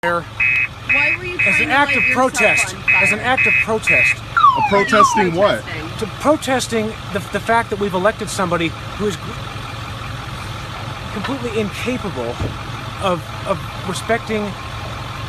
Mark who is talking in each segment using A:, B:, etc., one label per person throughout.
A: Why were you
B: as an act of protest. As an act of protest.
C: Protesting what?
B: Protesting the fact that we've elected somebody who is completely incapable of respecting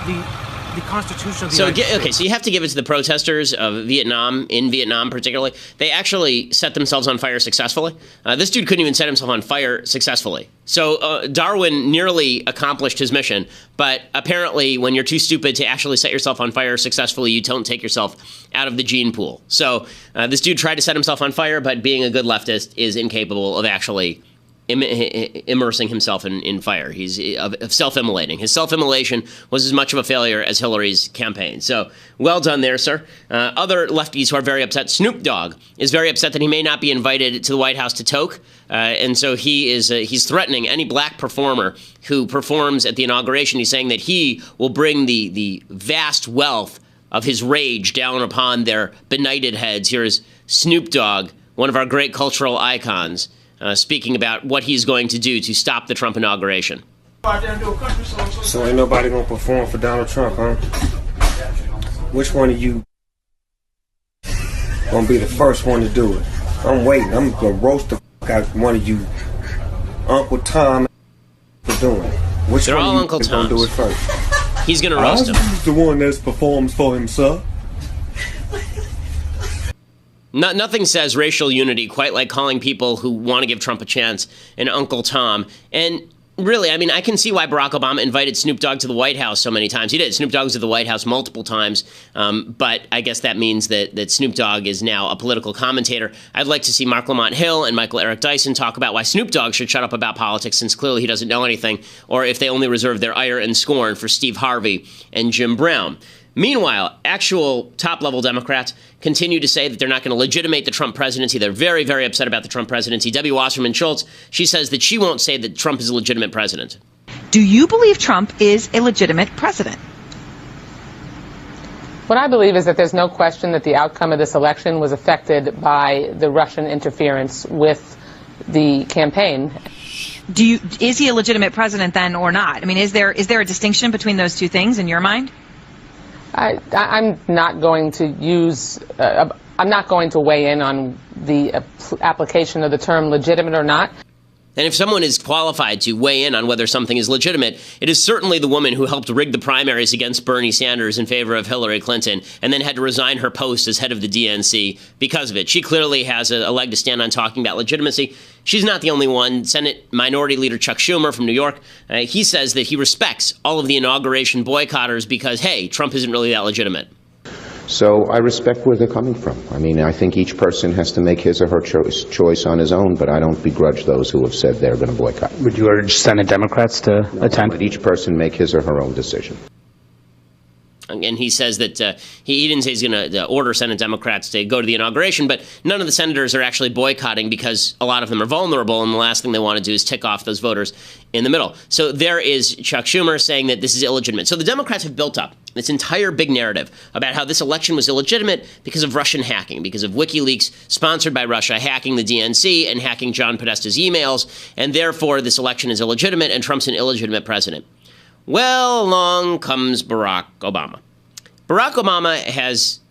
B: the Constitution of the United States.
D: Okay, so you have to give it to the protesters of Vietnam, in Vietnam particularly. They actually set themselves on fire successfully. This dude couldn't even set himself on fire successfully. So Darwin nearly accomplished his mission, but apparently when you're too stupid to actually set yourself on fire successfully, you don't take yourself out of the gene pool. So this dude tried to set himself on fire, but being a good leftist is incapable of actually immersing himself in fire. He's of self-immolating. His self-immolation was as much of a failure as Hillary's campaign. So well done there, sir. Other lefties who are very upset. Snoop Dogg is very upset that he may not be invited to the White House to toke. And so he's threatening any black performer who performs at the inauguration. He's saying that he will bring the vast wealth of his rage down upon their benighted heads. Here is Snoop Dogg, one of our great cultural icons, speaking about what he's going to do to stop the Trump inauguration.
E: So ain't nobody gonna perform for Donald Trump, huh? Which one of you gonna be the first one to do it? I'm waiting. I'm gonna roast the fuck out one of you, Uncle Tom, for doing it. Which
D: They're
E: one
D: all
E: of you
D: Uncle
E: is gonna do it
D: Toms.
E: first?
D: He's going to roast him.
E: The one that performs for himself.
D: Nothing says racial unity quite like calling people who want to give Trump a chance an Uncle Tom. And really, I mean, I can see why Barack Obama invited Snoop Dogg to the White House so many times. He did. Snoop Dogg's at the White House multiple times. But I guess that means that Snoop Dogg is now a political commentator. I'd like to see Mark Lamont Hill and Michael Eric Dyson talk about why Snoop Dogg should shut up about politics, since clearly he doesn't know anything, or if they only reserve their ire and scorn for Steve Harvey and Jim Brown. Meanwhile, actual top-level Democrats continue to say that they're not going to legitimate the Trump presidency. They're very, very upset about the Trump presidency. Debbie Wasserman Schultz, she says that she won't say that Trump is a legitimate president.
F: Do you believe Trump is a legitimate president?
G: What I believe is that there's no question that the outcome of this election was affected by the Russian interference with the campaign.
F: Is he a legitimate president then or not? I mean, is there a distinction between those two things in your mind?
G: I'm not going to I'm not going to weigh in on the application of the term legitimate or not.
D: And if someone is qualified to weigh in on whether something is legitimate, it is certainly the woman who helped rig the primaries against Bernie Sanders in favor of Hillary Clinton and then had to resign her post as head of the DNC because of it. She clearly has a leg to stand on talking about legitimacy. She's not the only one. Senate Minority Leader Chuck Schumer from New York, he says that he respects all of the inauguration boycotters because, hey, Trump isn't really that legitimate.
H: So I respect where they're coming from. I mean, I think each person has to make his or her choice on his own, but I don't begrudge those who have said they're going to boycott.
I: Would you urge Senate Democrats to attend?
H: Let each person make his or her own decision.
D: And he says that he didn't say he's going to order Senate Democrats to go to the inauguration, but none of the senators are actually boycotting because a lot of them are vulnerable, and the last thing they want to do is tick off those voters in the middle. So there is Chuck Schumer saying that this is illegitimate. So the Democrats have built up this entire big narrative about how this election was illegitimate because of Russian hacking, because of WikiLeaks, sponsored by Russia, hacking the DNC and hacking John Podesta's emails, and therefore this election is illegitimate and Trump's an illegitimate president. Well, along comes Barack Obama. Barack Obama has,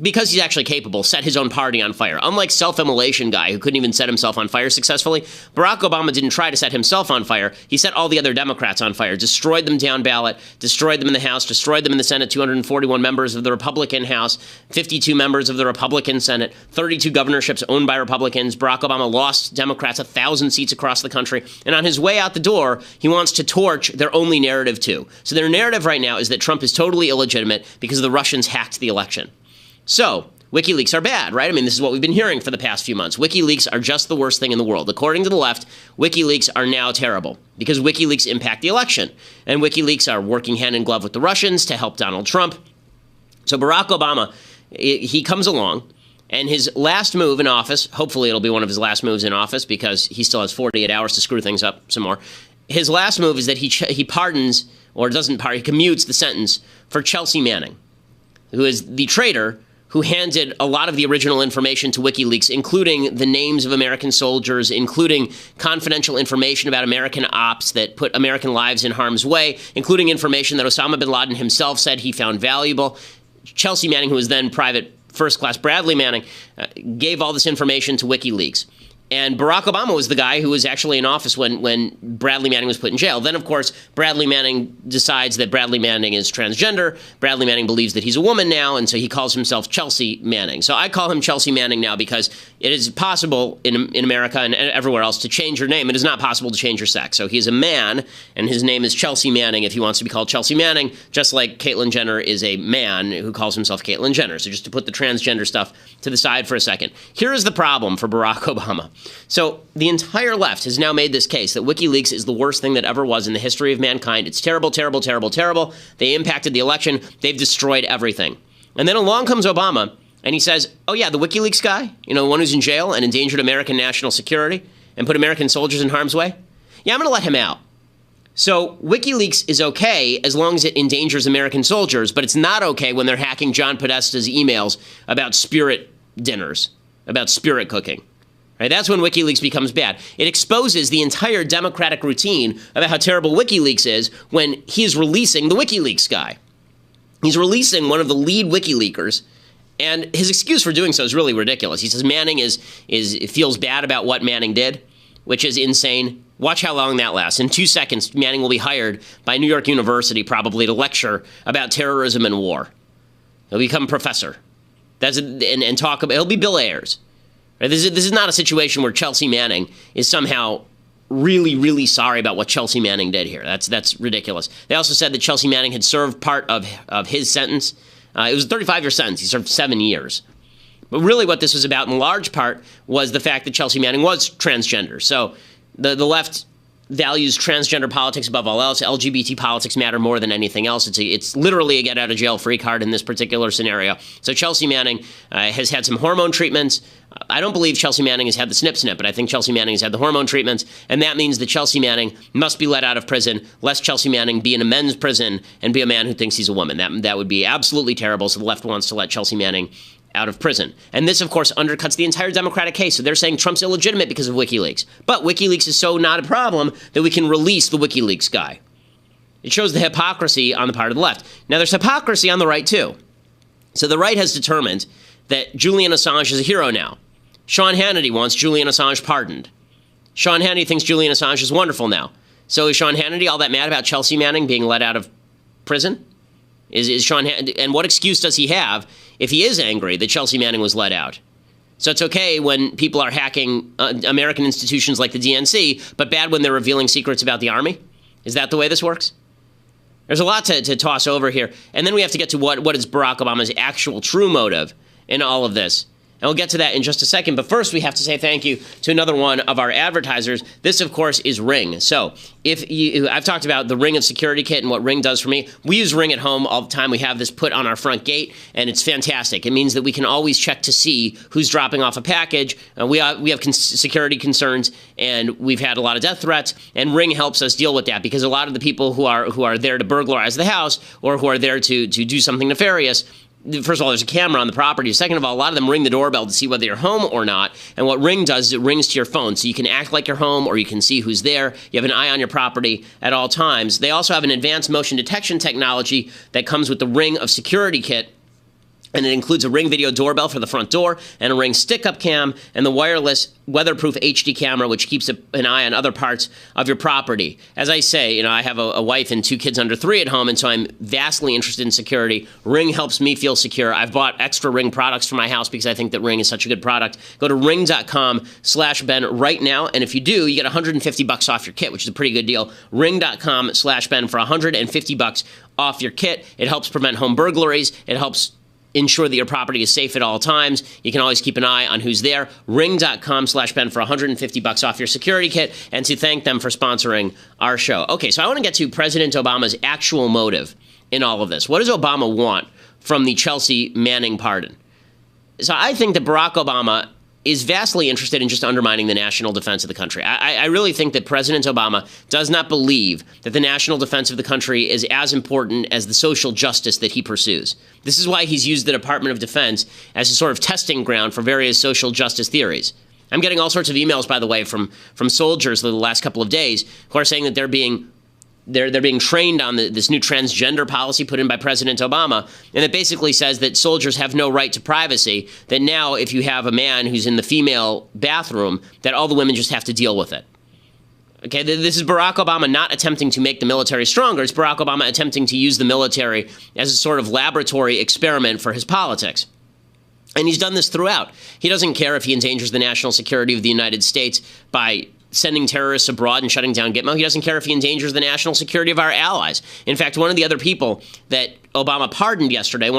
D: because he's actually capable, set his own party on fire. Unlike self-immolation guy who couldn't even set himself on fire successfully, Barack Obama didn't try to set himself on fire. He set all the other Democrats on fire, destroyed them down ballot, destroyed them in the House, destroyed them in the Senate, 241 members of the Republican House, 52 members of the Republican Senate, 32 governorships owned by Republicans. Barack Obama lost Democrats 1,000 seats across the country. And on his way out the door, he wants to torch their only narrative too. So their narrative right now is that Trump is totally illegitimate because the Russians hacked the election. So, WikiLeaks are bad, right? I mean, this is what we've been hearing for the past few months. WikiLeaks are just the worst thing in the world. According to the left, WikiLeaks are now terrible because WikiLeaks impact the election. And WikiLeaks are working hand in glove with the Russians to help Donald Trump. So Barack Obama, he comes along, and his last move in office, hopefully it'll be one of his last moves in office because he still has 48 hours to screw things up some more. His last move is that he pardons, or doesn't pardon, he commutes the sentence for Chelsea Manning, who is the traitor who handed a lot of the original information to WikiLeaks, including the names of American soldiers, including confidential information about American ops that put American lives in harm's way, including information that Osama bin Laden himself said he found valuable. Chelsea Manning, who was then Private First Class Bradley Manning, gave all this information to WikiLeaks. And Barack Obama was the guy who was actually in office when Bradley Manning was put in jail. Then, of course, Bradley Manning decides that Bradley Manning is transgender. Bradley Manning believes that he's a woman now, and so he calls himself Chelsea Manning. So I call him Chelsea Manning now because it is possible in America and everywhere else to change your name. It is not possible to change your sex. So he's a man, and his name is Chelsea Manning if he wants to be called Chelsea Manning, just like Caitlyn Jenner is a man who calls himself Caitlyn Jenner. So just to put the transgender stuff to the side for a second. Here is the problem for Barack Obama. So the entire left has now made this case that WikiLeaks is the worst thing that ever was in the history of mankind. It's terrible, terrible, terrible, terrible. They impacted the election. They've destroyed everything. And then along comes Obama, and he says, oh yeah, the WikiLeaks guy, the one who's in jail and endangered American national security and put American soldiers in harm's way? Yeah, I'm going to let him out. So WikiLeaks is okay as long as it endangers American soldiers, but it's not okay when they're hacking John Podesta's emails about spirit dinners, about spirit cooking. Right? That's when WikiLeaks becomes bad. It exposes the entire Democratic routine about how terrible WikiLeaks is when he is releasing the WikiLeaks guy. He's releasing one of the lead WikiLeakers, and his excuse for doing so is really ridiculous. He says Manning feels bad about what Manning did, which is insane. Watch how long that lasts. In 2 seconds, Manning will be hired by New York University probably to lecture about terrorism and war. He'll become a professor. And talk about. He'll be Bill Ayers. Right? This is not a situation where Chelsea Manning is somehow really, really sorry about what Chelsea Manning did here. That's ridiculous. They also said that Chelsea Manning had served part of his sentence. It was a 35-year sentence. He served 7 years. But really what this was about in large part was the fact that Chelsea Manning was transgender. So the left values transgender politics above all else. LGBT politics matter more than anything else. It's literally a get-out-of-jail-free card in this particular scenario. So Chelsea Manning has had some hormone treatments. I don't believe Chelsea Manning has had the snip, but I think Chelsea Manning has had the hormone treatments, and that means that Chelsea Manning must be let out of prison, lest Chelsea Manning be in a men's prison and be a man who thinks he's a woman. That would be absolutely terrible, so the left wants to let Chelsea Manning out of prison. And this, of course, undercuts the entire Democratic case. So they're saying Trump's illegitimate because of WikiLeaks. But WikiLeaks is so not a problem that we can release the WikiLeaks guy. It shows the hypocrisy on the part of the left. Now, there's hypocrisy on the right, too. So the right has determined that Julian Assange is a hero now. Sean Hannity wants Julian Assange pardoned. Sean Hannity thinks Julian Assange is wonderful now. So is Sean Hannity all that mad about Chelsea Manning being let out of prison? Is Sean Hannity, and what excuse does he have if he is angry that Chelsea Manning was let out? So it's okay when people are hacking American institutions like the DNC, but bad when they're revealing secrets about the Army? Is that the way this works? There's a lot to toss over here. And then we have to get to what is Barack Obama's actual true motive in all of this. And we'll get to that in just a second. But first, we have to say thank you to another one of our advertisers. This, of course, is Ring. So I've talked about the Ring of Security Kit and what Ring does for me. We use Ring at home all the time. We have this put on our front gate, and it's fantastic. It means that we can always check to see who's dropping off a package. We have security concerns, and we've had a lot of death threats, and Ring helps us deal with that because a lot of the people who are there to burglarize the house or who are there to do something nefarious, first of all, there's a camera on the property. Second of all, a lot of them ring the doorbell to see whether you're home or not. And what Ring does is it rings to your phone. So you can act like you're home or you can see who's there. You have an eye on your property at all times. They also have an advanced motion detection technology that comes with the Ring of Security Kit. And it includes a Ring video doorbell for the front door and a Ring stick-up cam and the wireless weatherproof HD camera, which keeps an eye on other parts of your property. As I say, I have a wife and 2 kids under 3 at home, and so I'm vastly interested in security. Ring helps me feel secure. I've bought extra Ring products for my house because I think that Ring is such a good product. Go to ring.com/Ben right now, and if you do, you get $150 off your kit, which is a pretty good deal. Ring.com/Ben for $150 off your kit. It helps prevent home burglaries. It helps ensure that your property is safe at all times. You can always keep an eye on who's there. Ring.com/Ben for $150 off your security kit, and to thank them for sponsoring our show. Okay, so I want to get to President Obama's actual motive in all of this. What does Obama want from the Chelsea Manning pardon? So I think that Barack Obama is vastly interested in just undermining the national defense of the country. I really think that President Obama does not believe that the national defense of the country is as important as the social justice that he pursues. This is why he's used the Department of Defense as a sort of testing ground for various social justice theories. I'm getting all sorts of emails, by the way, from soldiers the last couple of days who are saying that they're being trained on this new transgender policy put in by President Obama, and it basically says that soldiers have no right to privacy, that now if you have a man who's in the female bathroom, that all the women just have to deal with it. Okay, this is Barack Obama not attempting to make the military stronger. It's Barack Obama attempting to use the military as a sort of laboratory experiment for his politics. And he's done this throughout. He doesn't care if he endangers the national security of the United States by sending terrorists abroad and shutting down Gitmo. He doesn't care if he endangers the national security of our allies. In fact, one of the other people that Obama pardoned yesterday,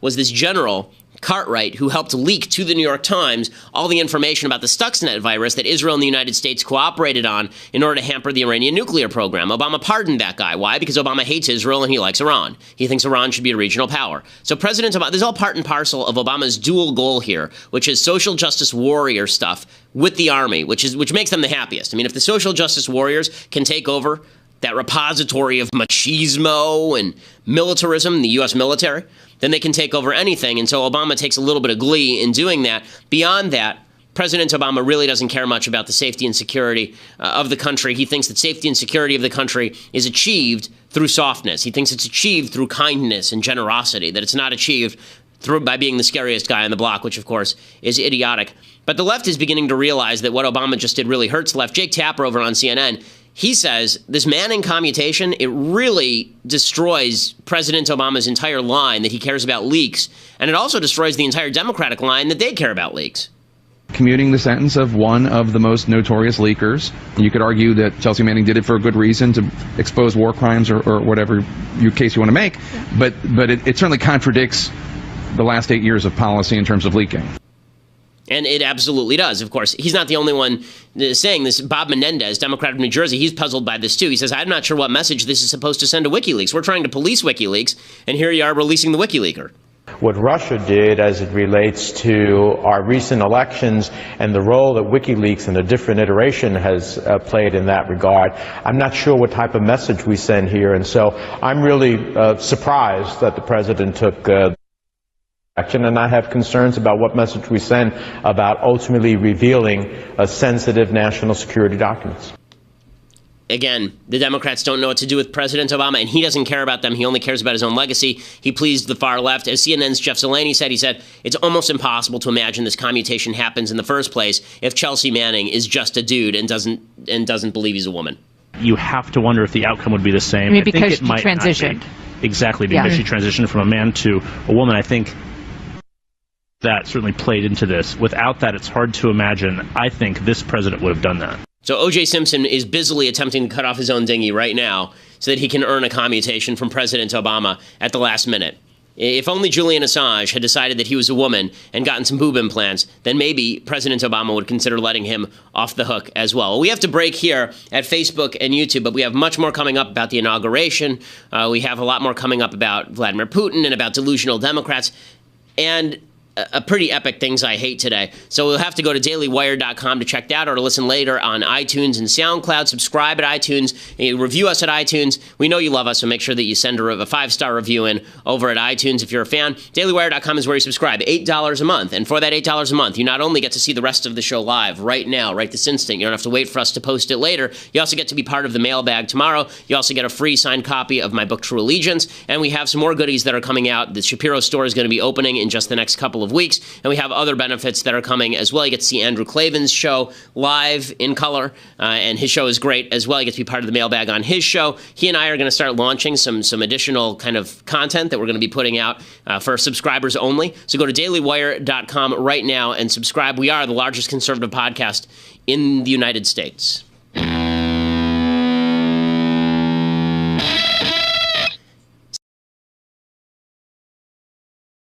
D: was this general, Cartwright, who helped leak to the New York Times all the information about the Stuxnet virus that Israel and the United States cooperated on in order to hamper the Iranian nuclear program. Obama pardoned that guy. Why? Because Obama hates Israel and he likes Iran. He thinks Iran should be a regional power. So President Obama, this is all part and parcel of Obama's dual goal here, which is social justice warrior stuff with the army, which makes them the happiest. I mean, if the social justice warriors can take over that repository of machismo and militarism, the U.S. military, then they can take over anything. And so Obama takes a little bit of glee in doing that. Beyond that, President Obama really doesn't care much about the safety and security of the country. He thinks that safety and security of the country is achieved through softness. He thinks it's achieved through kindness and generosity, that it's not achieved by being the scariest guy on the block, which, of course, is idiotic. But the left is beginning to realize that what Obama just did really hurts the left. Jake Tapper over on CNN, he says this Manning commutation, it really destroys President Obama's entire line that he cares about leaks, and it also destroys the entire Democratic line that they care about leaks.
A: Commuting the sentence of one of the most notorious leakers. You could argue that Chelsea Manning did it for a good reason, to expose war crimes or whatever case you want to make, but it certainly contradicts the last 8 years of policy in terms of leaking.
D: And it absolutely does, of course. He's not the only one saying this. Bob Menendez, Democrat of New Jersey, he's puzzled by this too. He says, I'm not sure what message this is supposed to send to WikiLeaks. We're trying to police WikiLeaks, and here you are releasing the WikiLeaker.
J: What Russia did as it relates to our recent elections and the role that WikiLeaks in a different iteration has played in that regard, I'm not sure what type of message we send here. And so I'm really surprised that the president took action, and I have concerns about what message we send about ultimately revealing sensitive national security documents.
D: Again, the Democrats don't know what to do with President Obama, and he doesn't care about them. He only cares about his own legacy. He pleased the far left. As CNN's Jeff Zeleny said, it's almost impossible to imagine this commutation happens in the first place if Chelsea Manning is just a dude and doesn't believe he's a woman.
I: You have to wonder if the outcome would be the same.
F: I mean, because she transitioned.
I: Exactly, because she transitioned from a man to a woman. I think that certainly played into this. Without that, it's hard to imagine. I think this president would have done that.
D: So O.J. Simpson is busily attempting to cut off his own dinghy right now so that he can earn a commutation from President Obama at the last minute. If only Julian Assange had decided that he was a woman and gotten some boob implants, then maybe President Obama would consider letting him off the hook as well. We have to break here at Facebook and YouTube, but we have much more coming up about the inauguration. We have a lot more coming up about Vladimir Putin and about delusional Democrats. And a pretty epic things I hate today. So we'll have to go to dailywire.com to check that out, or to listen later on iTunes and SoundCloud. Subscribe at iTunes. Review us at iTunes. We know you love us, so make sure that you send a 5-star review in over at iTunes if you're a fan. dailywire.com is where you subscribe. $8 a month. And for that $8 a month, you not only get to see the rest of the show live right now, right this instant. You don't have to wait for us to post it later. You also get to be part of the mailbag tomorrow. You also get a free signed copy of my book, True Allegiance. And we have some more goodies that are coming out. The Shapiro store is going to be opening in just the next couple of weeks, and we have other benefits that are coming as well. You get to see Andrew Klavan's show live in color, and his show is great as well. You get to be part of the mailbag on his show. He and I are going to start launching some additional kind of content that we're going to be putting out for subscribers only. So go to dailywire.com right now and subscribe. We are the largest conservative podcast in the United States.